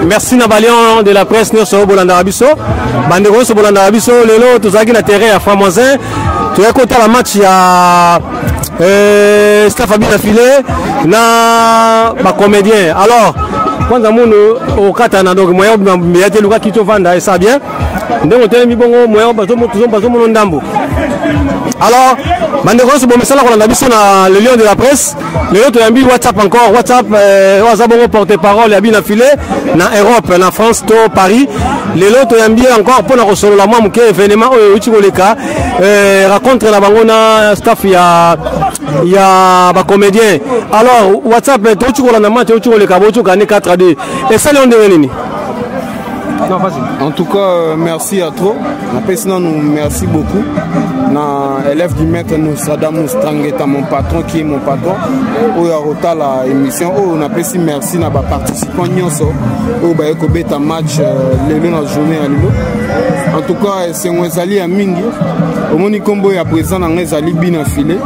merci na balion de la presse nyonso bolanda rabiso bandeko nyonso bolanda rabiso lelo tozalaki na terrain ya Framoisin toya kotala match ya staff abina filé na ba comédien. Alors kwanza munu okatana donc moya mbiyate luka kito vanda et ça bien ndenge telemi bongo moya bazo mono ndambo. Alors bandeko nyonso bomesala kolanda biso na le lion de la presse lelo toyambi WhatsApp encore WhatsApp waza bongo porte-parole ya bina filé na Europe na France to Paris lelo toyambi encore pona kosolola mwa muke événement oyo uti koleka rencontre na bango na staff ya ba comédien. Alors WhatsApp to kolanda match uti koleka bo to gagner 4-2 et ça le on nini. En tout cas, merci à trop. Nous merci beaucoup. Na élève du maître nous Sadam Strangeta, mon patron qui est mon patron. Au Yarota la émission. On a aussi merci na ba participants nyonso. Au ba ekobeta match lelo na journée à lelo. En tout cas, c'est Mwezali à Mingi. Au moni combo ya présent na Mwezali bina filé.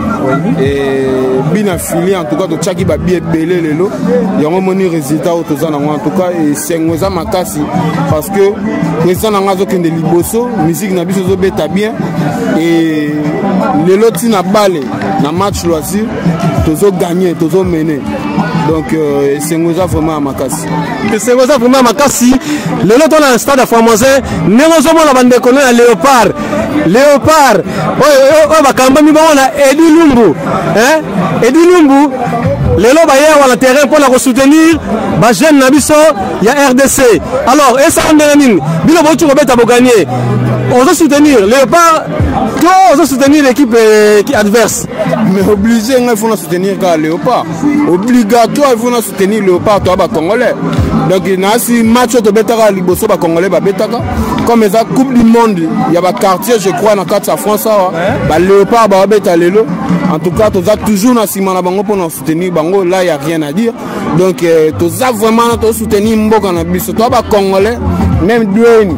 Et bina filé en tout cas de chaki ba bien belé lelo. Ya moni résultat au tozana en tout cas et c'est Mwezali makasi parce que président nangazo kende liboso musique na biso zo beta bien et le loti na balé na match loisir tozo gagner tozo mener donc c'est ngoza vraiment makasi c'est ngoza vraiment makasi le lot on a un stade à Framoisin negozo mona bande kono ya léopard oh bakamba mi bona Edi Lumbu Edi Lumbu lelo baye wala terrain pour la soutenir ba jeune na biso ya RDC. Alors et ça on nini bilo botu ko beta bo gagner on doit soutenir léopard toi on doit soutenir l'équipe adverse mais obligé il faut soutenir ka léopard obligatoire il faut soutenir léopard toi ba congolais donc na si match to beta ka liboso ba congolais ba beta ka comme ça coupe du monde il y a ba quartier je crois na carte France ba léopard ba beta lelo en tout cas tu as toujours na sima na bango pour nous soutenir bango là il y a rien à dire donc tu as vraiment to soutenir mboka na biso toi ba congolais même douane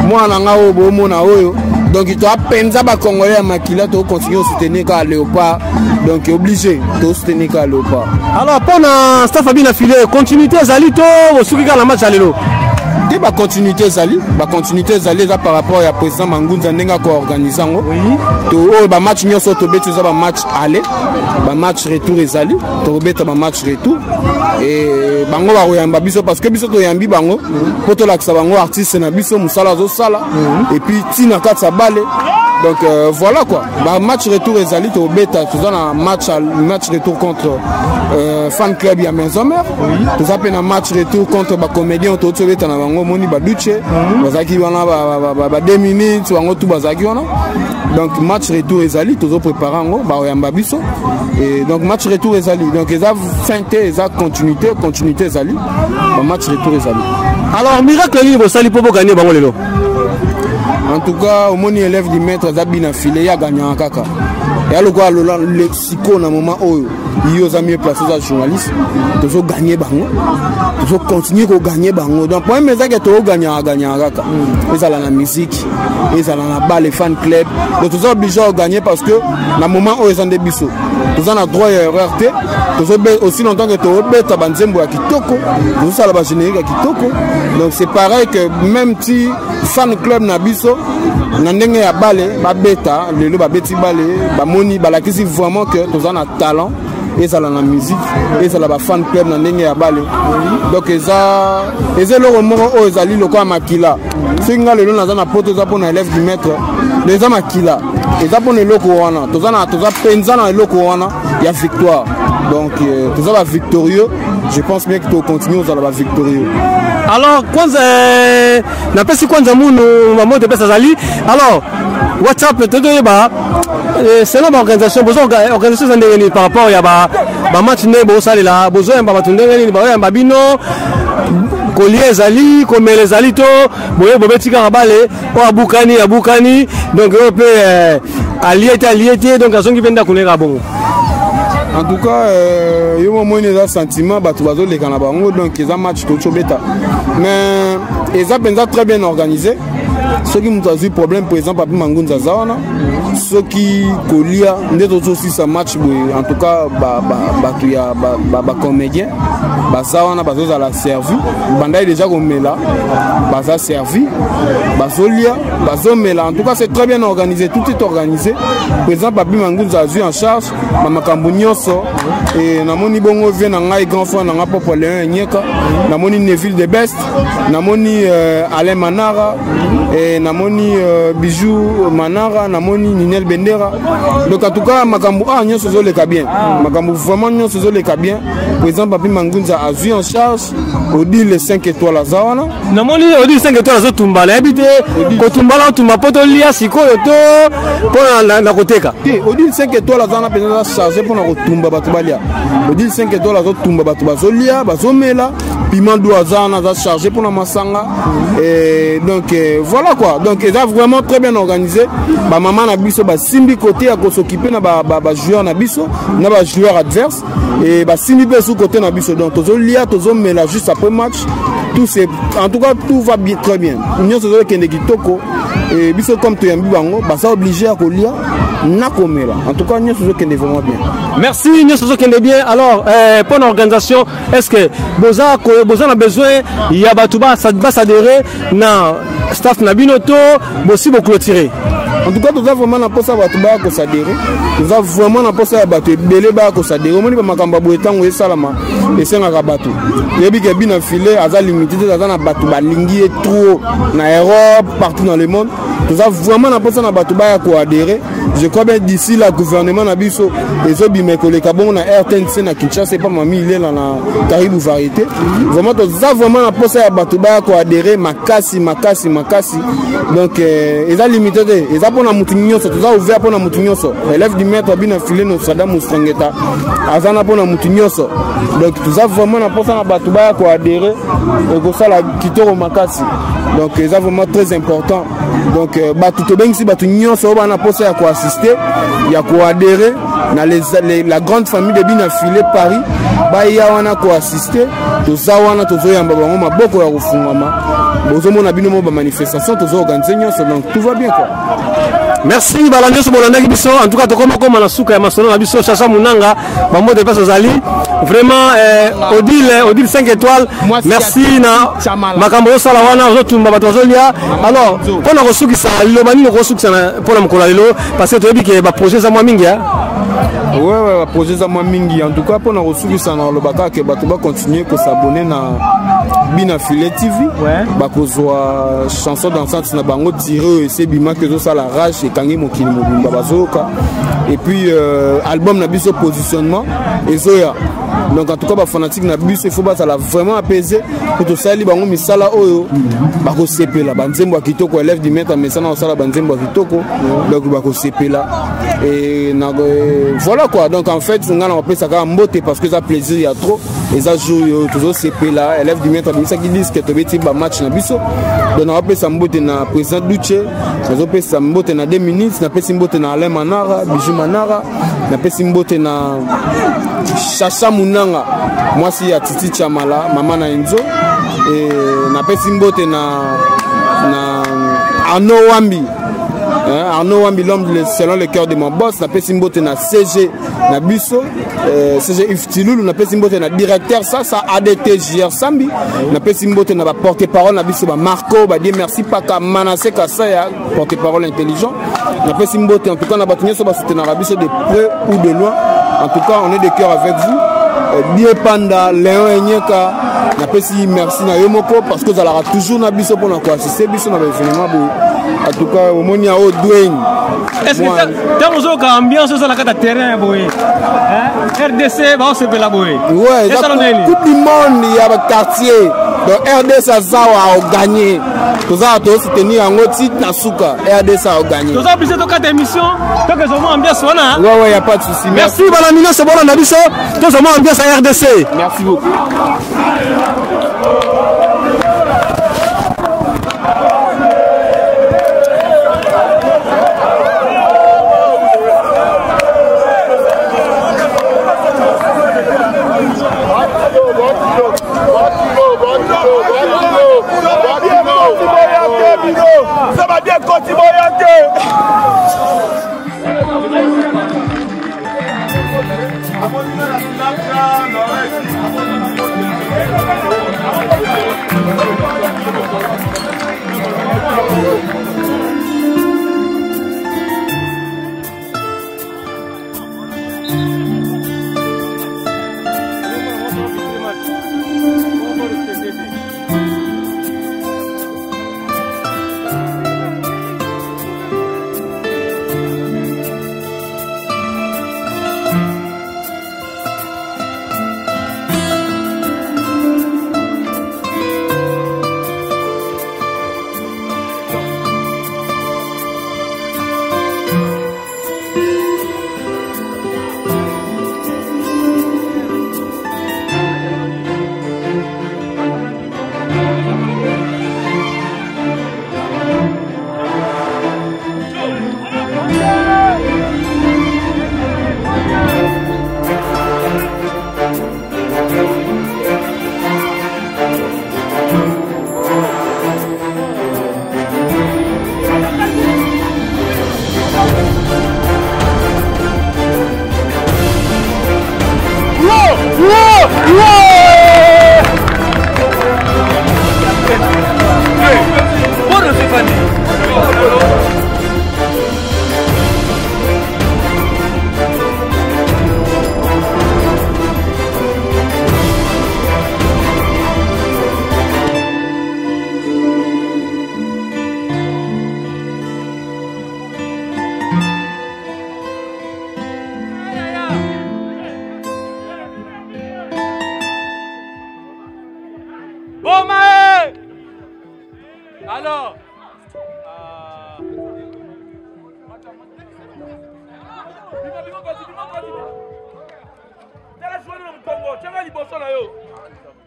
moi na ngao bo mona oyo donc tu as penza ba congolais à makila to continuer à soutenir ka léopard donc obligé to soutenir ka léopard. Alors pendant staff abina filé continuité zalito au soukika la match alelo ba continuité zali par rapport à président Mangunza ndenga ko organiser ngo to ba match nyoso to beti za ba match aller ba match retour ezali to beta ba match retour et bango ba koyamba biso parce que biso to yambi bango poto la ksa bango artiste na biso musala zo sala et puis tina katsa balé donc voilà quoi ba match retour ezali to beta to na match retour contre fan club ya maison mère to ça na match retour contre ba comédien to beta na bango moni ba duche bazaki wana ba 2 minutes wango tout bazaki wana donc match retour ezali to préparer ngo ba yamba biso et donc match retour ezali donc eza feinté eza continuité ezali ba match retour ezali. Alors miracle ni bo sali po gagner bango lelo. En tout cas au moni élève du maître zabina filé ya gagnant kaka et alors quoi le lexico na moment oyo il y a mieux placé as journaliste toujours gagner bango toujours continuer ko gagner bango donc pour mes que to gagner kaka et ça la musique et ça la balle fan club donc toujours obligé à gagner parce que na moment où ils ont des biso tous on a droit à erreur toujours aussi longtemps que to beta banzembo ya kitoko tout ça la ba générique ya kitoko donc c'est pareil que même si fan club na biso na ndenge ya balle ba beta lelo ba beti balle ba moni ba lakisi vraiment que tous on a talent et ça la musique et ça la fan club na ndenge ya balle donc eza le moko o ezali lokwa makila singa lelo na za na poto za pona élève du maître les makila eza pona loko wana toza penza na loko wana ya victoire donc toza ba victorieux je pense bien que tu continues à la victorieux. Alors kwanza na pesi kwanza munu mamoto pesa zali alors WhatsApp peut-être ba c'est la organisation besoin organisation ndengeni par rapport ya ba match nebo salela besoin ba batundengeni ba ya babino collier zali komele zali to boye bobetika bale o abukani donc on peut allié donc azongi benda kuneka bongo. En tout cas, il y a un sentiment donc ils ont match tout bêta. Mais ils ont très bien organisé. Ceux qui ont eu problème, par exemple, à Mangunza Zawana, soki kolia ndeto aussi sa match en tout cas batu ya ba comédien baza wana bazoza la servi bandai déjà komela baza servi bazolia bazomela en tout cas c'est très bien organisé, tout est organisé. Président Papi Mangunza a eu en charge makambo nyonso et namoni bongo vient na ngai grand frère na papa Léon Nyeka namoni Neville de Best namoni Alain Manara et namoni Bijou Manara namoni Ninel Bendera. Donc en tout cas makambo nyonso zo le bien makambo vraiment nyonso zo le bien. Président Papi Mangunza a eu en charge Odile les 5 étoiles à Zawana namoni Odile 5 étoiles zo tumbala habité ko tumbala tumba poto lia sikoyo to pona na koteka Odile 5 étoiles à Zawana penza chargé pour na kotumba batu balia Odile 5 étoiles à zo tumba batu bazolia bazomela piment d'Ouazana a chargé pour la Massanga et donc voilà quoi. Donc ils ont vraiment très bien organisé. Ba maman na biso ba simbi côté à s'occuper na ba joueur na biso na ba joueur adverse et ba simbi pe sous côté na biso donc tozo lia tozo mela juste après match tout c'est en tout cas tout va bien très bien. Nous sommes kende kitoko et biso comme tu yambi bango ba ça obligé à kolia na komela. En tout cas nous sommes kende vraiment bien. Merci, nous sommes bien. Alors, pour l'organisation, est-ce que vous avez besoin, il y a Batouba, ça va s'adhérer, na staff Nabinoto, aussi beaucoup clôturer. En tout cas, nous avons vraiment un poste à Batouba à s'adhérer. Nous avons vraiment un poste à Batouba à s'adhérer. On a Makamba Bouetan ou Salama et c'est un rabatou. Il y a bien bien filé, à la limite, à la Batouba, Lingui et trop, en Europe, partout dans le monde. Nous avons vraiment un poste à Batouba à adhérer. Je crois bien d'ici le gouvernement na biso les autres mes collègues bon na RTNC na Kinshasa c'est pas mamie il est là na Caribou variété vraiment nous avons vraiment un poste à Batouba ko adhérer makasi donc ils ont limité ils ont pour na mutinyo ça tout a ouvert pour na mutinyo ça élève du maître bien filé no Saddam Moustangeta azana pour na mutinyo ça donc nous avons vraiment un poste à Batouba ko adhérer et ko ça la kitoro makasi donc ils ont vraiment très important donc batuto ben si batunyo ça on a poste à assister, il y a quoi adhérer dans la grande famille de Binafilé Paris, il y a quoi assister, tout ça on a tout ça on a beaucoup à refondre, on a bien manifestation, tout ça organisé, donc tout va bien quoi. Merci Balanyo Sobolanda Biso, en tout cas comme la souka ya masono na biso Chacha Munanga, bambo de passe Zali, vraiment Odile 5 étoiles. Merci na makambo sala wana ozotumba batozolia. Alors, pour na kosuki sa lobani kosuki sa pour na mkola lelo parce que tu dis que ba projet za moi mingi. Ouais, projet za moi mingi. En tout cas pour na kosuki sa na lobaka que bato ba continuer ko s'abonner na Binafilé TV. Ba kozwa chanson dansante na bango tiré c'est bima que ça la rage et kangi mokili mobimba bazoka. Et puis album na biso positionnement et Zoya. Donc en tout cas ba fanatique na biso il faut ba ça la vraiment apaiser pour tout ça li bango misala oyo ba ko sepela ba nzembo kitoko élève du maître mais ça na sala ba nzembo kitoko donc ba ko sepela et voilà quoi. Donc en fait on a appelé ça comme mbote parce que ça plaisir il y a trop et ça joue toujours sepela élève du maître mais ça qui dit que to beti ba match na biso donc on appelle ça mbote na président Duche on appelle ça mbote na 2 minutes na pesi mbote na Alain Manara Bijou Manara na pesi mbote na Chacha Munanga moi si ya Titi Chamala maman na Enzo et na pesi mbote na Arnaud Wambi Arnaud Wambi l'homme selon le cœur de mon boss na pesi mbote na CG na biso CG Iftilulu na pesi mbote na directeur ça ADT JR Sambi na pesi mbote na ba porte-parole na biso ba Marco ba dire merci paka Manassé Kassa ya porte-parole intelligent na pesi mbote en tout cas na batunye so ba soutenir na biso de près ou de loin. En tout cas, on est de cœur avec vous. Die Panda, Léon Nyeka, na pesi merci na Yomoko parce que vous allez toujours na biso pour nous assister biso na événement. En tout cas, au Monia au Dwayne. Est-ce que dans nos ambiance sur la carte terrain boy, RDC va se faire boy. Ouais, tout le monde il y a un quartier. Donc RDC a gagné. Tout ça a soutenir en haut titre na Souka. RDC a gagné. Tout ça plus de 4 émissions. Donc ils ont ambiance voilà. Ouais, il y a pas de souci. Merci Balamino, c'est bon on a dit ça. Tout ça ambiance à RDC. Merci beaucoup. Ça va bien continuer. Alors,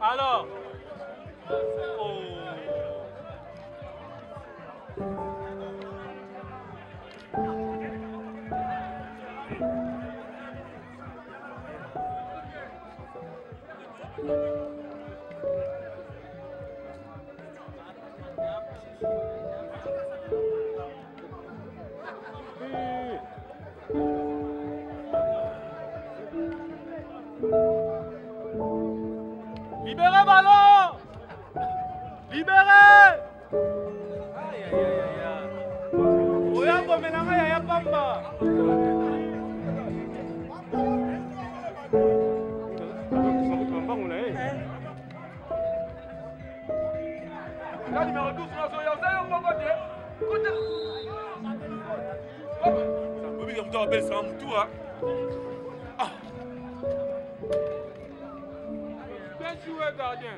alors, libérez ballon! Libérez! Aïe aïe aïe aïe. Oyambo menanga ya pamba. Là numéro 12 sur la soya, ça y est, on va voter. Côté. Ça peut bien vous rappeler ça en tout hein. Ah. Bien joué gardien.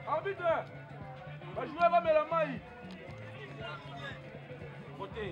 Arbitre, va jouer la main. Côté.